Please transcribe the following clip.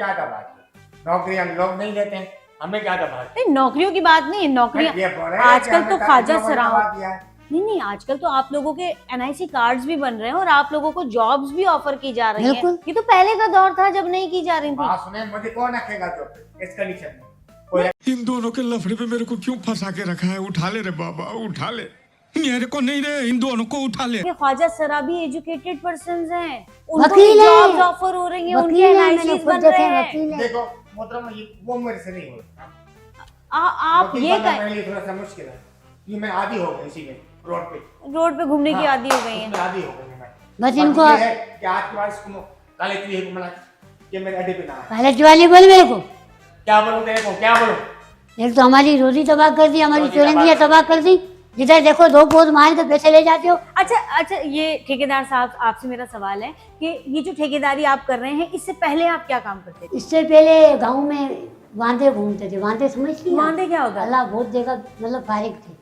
क्या दबा दी? नौकरियां लोग नहीं देते हैं, हमें क्या दबा दी? नहीं, नौकरियों की बात नहीं, नौकरियां ये बोल रहे हैं कि आजकल हमें तो तो ख्वाजा लोगों ने सराफ दबा दिया है। नहीं, आजकल तो आप लोगों के एनआईसी कार्ड्स भी बन रहे हैं और आप लोगों को जॉब्स भी ऑफर की जा रही हैं। बिल्कुल। ये तो पहले का दौर था जब नहीं की जा रही थी। बात सुने, मुझे कौन रखेगा जो इस कंडीशन में? कोई इन दोनों के लफड़े पे मेरे को क्यों फंसा के रखा है? उठा ले रे बाबा, उठा ले। मेरे को नहीं रे, इन दोनों को उठा ले। ये ख्वाजा सराबी एजुकेटेड पर्संस हैं, उनको वकील है। जॉब्स ऑफर हो रही हैं, उनके वकील है, मैंने एनआईसीज खुद बन देखे रहे हैं, हैं। वकील है। देखो मोहतरम, ये वो मेरे से नहीं होता। आप वकील ये बनना कहें मेरे लिए थोड़ा सा मुश्किल है, क्योंकि मैं आदी हो गई इसी में रोड पे। रोड पे घूमने की हाँ, आदी हो गई है। उसमें आदी हो गई मैं। बस बाकी इनको ये है कि आज के बाद इसको काले चूहे को मना कि मेरे अड्डे पे ना आए। पहले ज्वाली बोल मेरे को। क्या बोलूं तेरे को, क्या बोलूं? एक तो हमारी रोजी तबाह कर दी, हमारी रोजी चुरंगियां तबाह कर दी। जिधर देखो दो पोज मार के पैसे ले जाते हो। अच्छा, ये ठेकेदार साहब, आपसे मेरा सवाल है कि ये जो ठेकेदारी आप कर रहे हैं, इससे पहले आप क्या काम करते थे? इससे पहले गांव में वांदे घूमते थे। वांदे समझ लिया? वांदे क्या होता है? अल्लाह बहुत जगह मतलब फारिग थे।